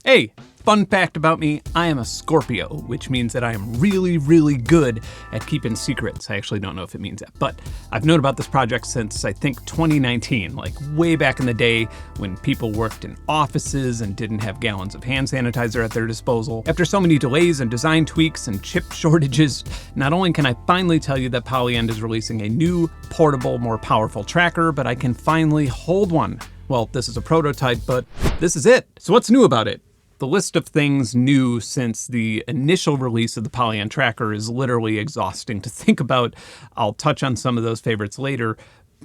Hey, fun fact about me, I am a Scorpio, which means that I am really, really good at keeping secrets. I actually don't know if it means that, but I've known about this project since, I think, 2019, like way back in the day when people worked in offices and didn't have gallons of hand sanitizer at their disposal. After so many delays and design tweaks and chip shortages, not only can I finally tell you that Polyend is releasing a new, portable, more powerful tracker, but I can finally hold one. Well, this is a prototype, but this is it. So what's new about it? The list of things new since the initial release of the Polyend tracker is literally exhausting to think about. I'll touch on some of those favorites later.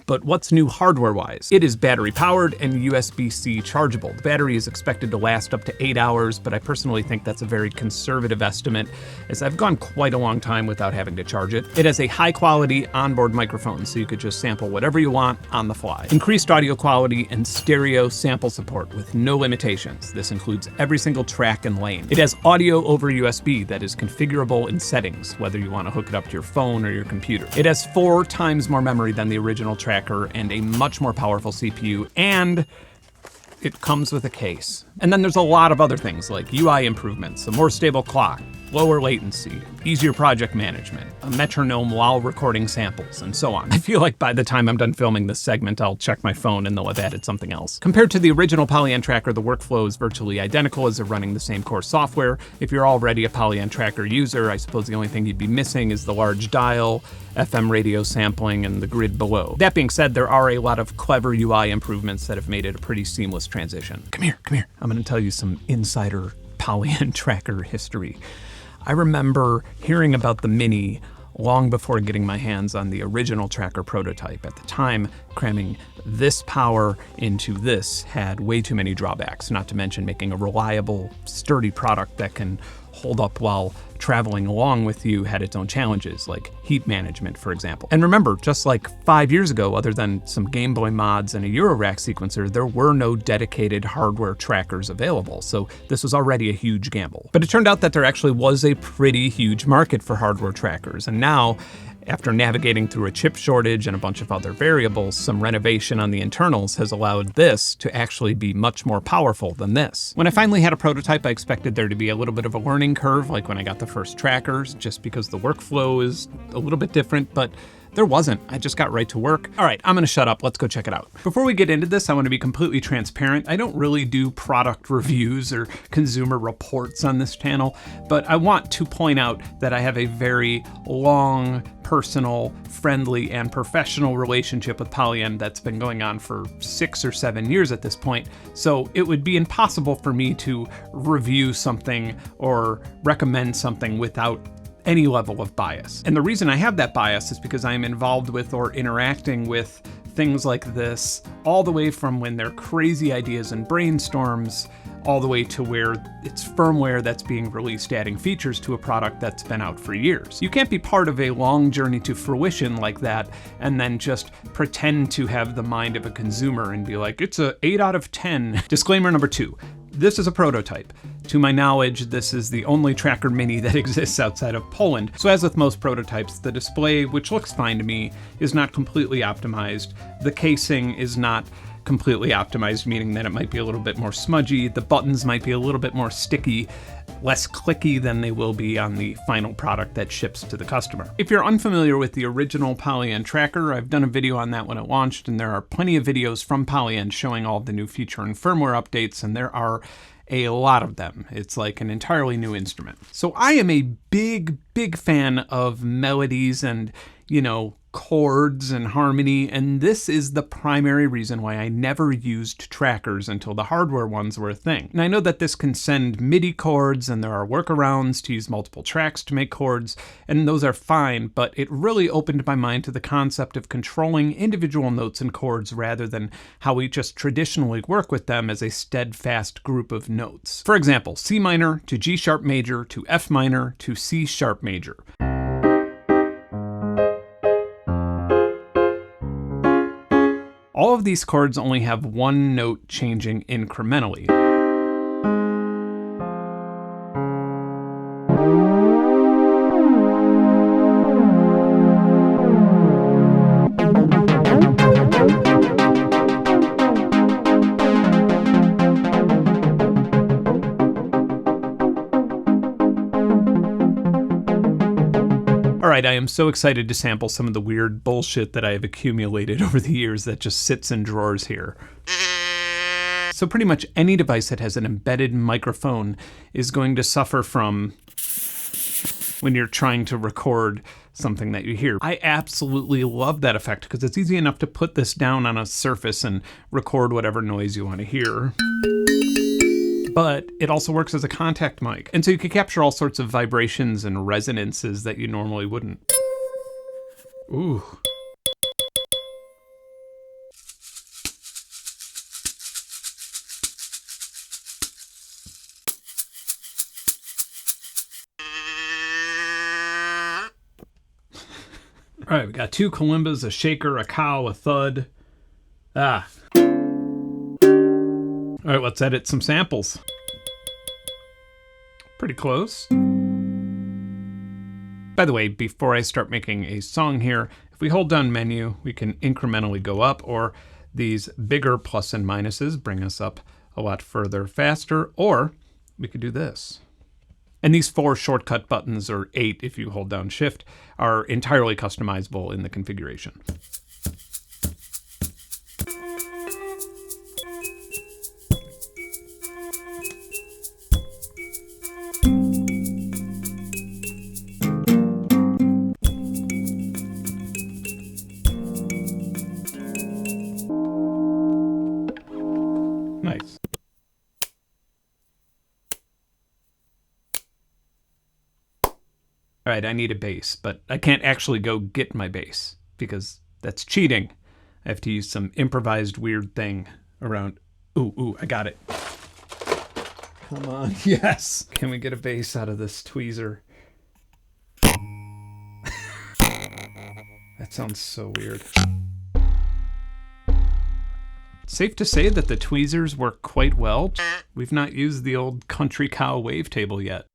But what's new hardware-wise? It is battery-powered and USB-C chargeable. The battery is expected to last up to 8 hours, but I personally think that's a very conservative estimate, as I've gone quite a long time without having to charge it. It has a high-quality onboard microphone, so you could just sample whatever you want on the fly. Increased audio quality and stereo sample support with no limitations. This includes every single track and lane. It has audio over USB that is configurable in settings, whether you want to hook it up to your phone or your computer. It has 4 times more memory than the original tracker and a much more powerful CPU, and it comes with a case. And then there's a lot of other things like UI improvements, a more stable clock, lower latency, easier project management, a metronome while recording samples, and so on. I feel like by the time I'm done filming this segment, I'll check my phone and they'll have added something else. Compared to the original Polyend tracker, the workflow is virtually identical as they're running the same core software. If you're already a Polyend tracker user, I suppose the only thing you'd be missing is the large dial, FM radio sampling, and the grid below. That being said, there are a lot of clever UI improvements that have made it a pretty seamless transition. Come here. I'm gonna tell you some insider Polyend tracker history. I remember hearing about the Mini long before getting my hands on the original tracker prototype. At the time, cramming this power into this had way too many drawbacks, not to mention making a reliable, sturdy product that can hold up while traveling along with you had its own challenges, like heat management, for example. And remember, just like 5 years ago, other than some Game Boy mods and a Eurorack sequencer, there were no dedicated hardware trackers available, so this was already a huge gamble. But it turned out that there actually was a pretty huge market for hardware trackers, and now, after navigating through a chip shortage and a bunch of other variables, some renovation on the internals has allowed this to actually be much more powerful than this. When I finally had a prototype, I expected there to be a little bit of a learning curve, like when I got the first trackers, just because the workflow is a little bit different, but there wasn't. I just got right to work. All right, I'm gonna shut up. Let's go check it out. Before we get into this, I wanna be completely transparent. I don't really do product reviews or consumer reports on this channel, but I want to point out that I have a very long, personal, friendly, and professional relationship with Polyend that's been going on for 6 or 7 years at this point. So it would be impossible for me to review something or recommend something without any level of bias. And the reason I have that bias is because I am involved with or interacting with things like this all the way from when they're crazy ideas and brainstorms all the way to where it's firmware that's being released adding features to a product that's been out for years. You can't be part of a long journey to fruition like that and then just pretend to have the mind of a consumer and be like, it's a 8 out of 10. Disclaimer number 2. This is a prototype. To my knowledge, this is the only tracker Mini that exists outside of Poland. So as with most prototypes, the display, which looks fine to me, is not completely optimized. The casing is not completely optimized, meaning that it might be a little bit more smudgy. The buttons might be a little bit more sticky, less clicky than they will be on the final product that ships to the customer. If you're unfamiliar with the original Polyend tracker, I've done a video on that when it launched, and there are plenty of videos from Polyend showing all the new feature and firmware updates, and there are a lot of them. It's like an entirely new instrument. So I am a big fan of melodies and, chords and harmony, and this is the primary reason why I never used trackers until the hardware ones were a thing. And I know that this can send MIDI chords, and there are workarounds to use multiple tracks to make chords, and those are fine, but it really opened my mind to the concept of controlling individual notes and chords rather than how we just traditionally work with them as a steadfast group of notes. For example, C minor to G sharp major to F minor to C sharp major. All of these chords only have one note changing incrementally. right, I am so excited to sample some of the weird bullshit that I have accumulated over the years that just sits in drawers here. So pretty much any device that has an embedded microphone is going to suffer from when you're trying to record something that you hear. I absolutely love that effect because it's easy enough to put this down on a surface and record whatever noise you want to hear. But it also works as a contact mic. And so you can capture all sorts of vibrations and resonances that you normally wouldn't. Ooh. All right, we got 2 kalimbas, a shaker, a cow, a thud. Ah. All right, let's edit some samples. Pretty close. By the way, before I start making a song here, if we hold down menu, we can incrementally go up, or these bigger plus and minuses bring us up a lot further faster, or we could do this. And these 4 shortcut buttons, or 8 if you hold down Shift, are entirely customizable in the configuration. Nice. All right, I need a bass, but I can't actually go get my bass because that's cheating. I have to use some improvised weird thing around. Ooh, I got it. Come on, yes. Can we get a bass out of this tweezer? That sounds so weird. Safe to say that the tweezers work quite well. We've not used the old country cow wavetable yet.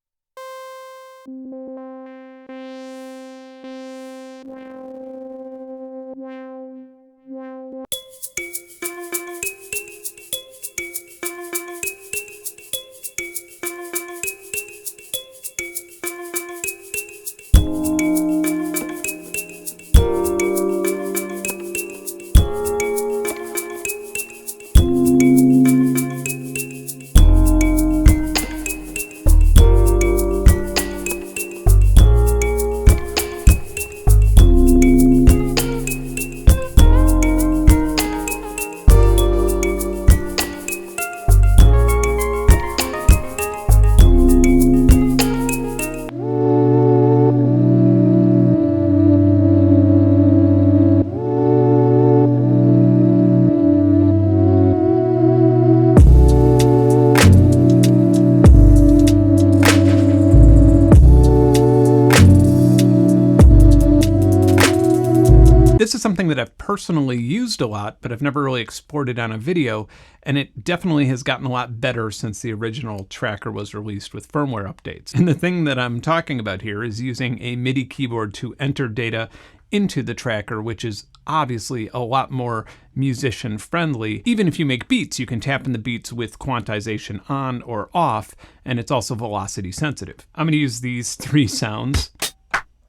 This is something that I've personally used a lot, but I've never really exported on a video, and it definitely has gotten a lot better since the original tracker was released with firmware updates. And the thing that I'm talking about here is using a MIDI keyboard to enter data into the tracker, which is obviously a lot more musician friendly. Even if you make beats, you can tap in the beats with quantization on or off, and it's also velocity sensitive. I'm going to use these 3 sounds,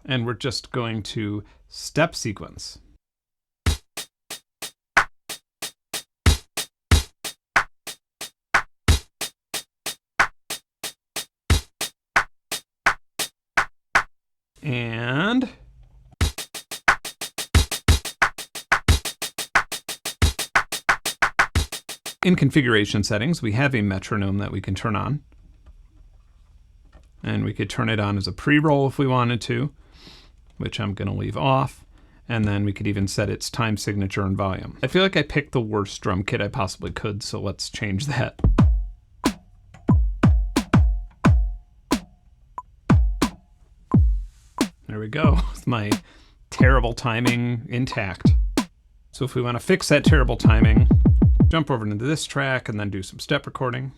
and we're just going to step sequence. And in configuration settings, we have a metronome that we can turn on. And we could turn it on as a pre-roll if we wanted to, which I'm going to leave off. And then we could even set its time signature and volume. I feel like I picked the worst drum kit I possibly could, so let's change that. There we go, with my terrible timing intact. So if we want to fix that terrible timing, jump over into this track and then do some step recording.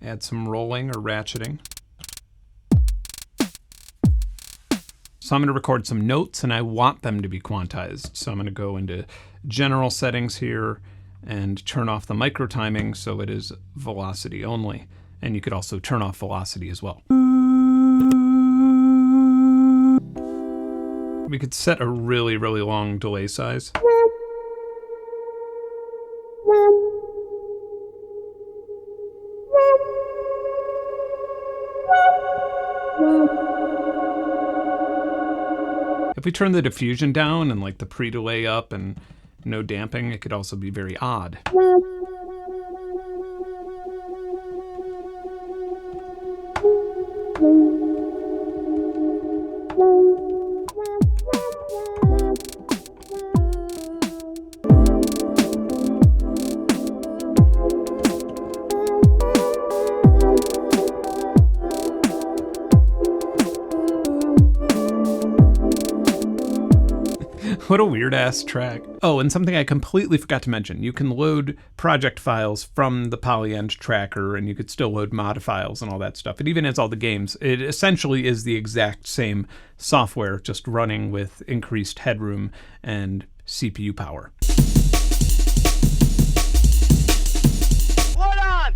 Add some rolling or ratcheting. So I'm going to record some notes and I want them to be quantized. So I'm going to go into general settings here and turn off the micro timing so it is velocity only. And you could also turn off velocity as well. We could set a really, really long delay size. If we turn the diffusion down and like the pre-delay up and no damping, it could also be very odd. What a weird ass track. Oh, and something I completely forgot to mention. You can load project files from the Polyend tracker, and you could still load mod files and all that stuff. It even has all the games. It essentially is the exact same software, just running with increased headroom and CPU power. Hold on!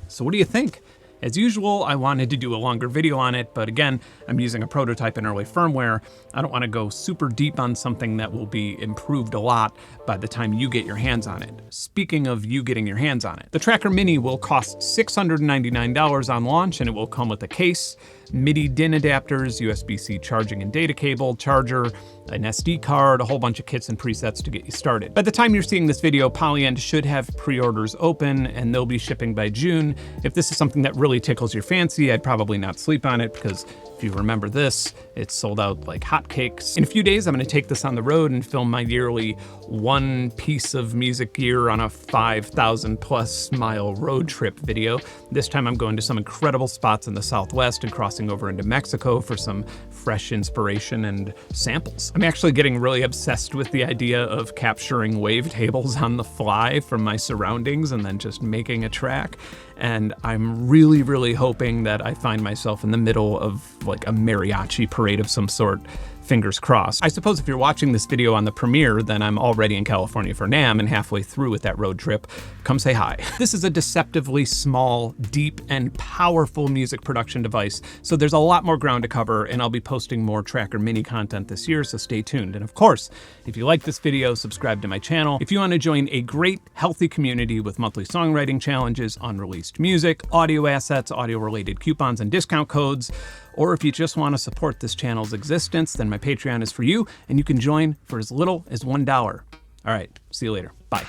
So what do you think? As usual, I wanted to do a longer video on it, but again, I'm using a prototype in early firmware. I don't want to go super deep on something that will be improved a lot by the time you get your hands on it. Speaking of you getting your hands on it, the Tracker Mini will cost $699 on launch, and it will come with a case, MIDI DIN adapters, USB-C charging and data cable, charger, an SD card, a whole bunch of kits and presets to get you started. By the time you're seeing this video, Polyend should have pre-orders open and they'll be shipping by June. If this is something that really tickles your fancy, I'd probably not sleep on it because if you remember this, it's sold out like hotcakes. In a few days, I'm gonna take this on the road and film my yearly one piece of music gear on a 5,000 plus mile road trip video. This time I'm going to some incredible spots in the Southwest and crossing over into Mexico for some fresh inspiration and samples. I'm actually getting really obsessed with the idea of capturing wavetables on the fly from my surroundings and then just making a track. And I'm really, really hoping that I find myself in the middle of like a mariachi parade of some sort. Fingers crossed. I suppose if you're watching this video on the premiere, then I'm already in California for NAMM and halfway through with that road trip. Come say hi. This is a deceptively small, deep, and powerful music production device, so there's a lot more ground to cover, and I'll be posting more Tracker Mini content this year, so stay tuned. And of course, if you like this video, subscribe to my channel. If you want to join a great, healthy community with monthly songwriting challenges, unreleased music, audio assets, audio-related coupons and discount codes, or if you just want to support this channel's existence, then my Patreon is for you, and you can join for as little as $1. All right, see you later. Bye.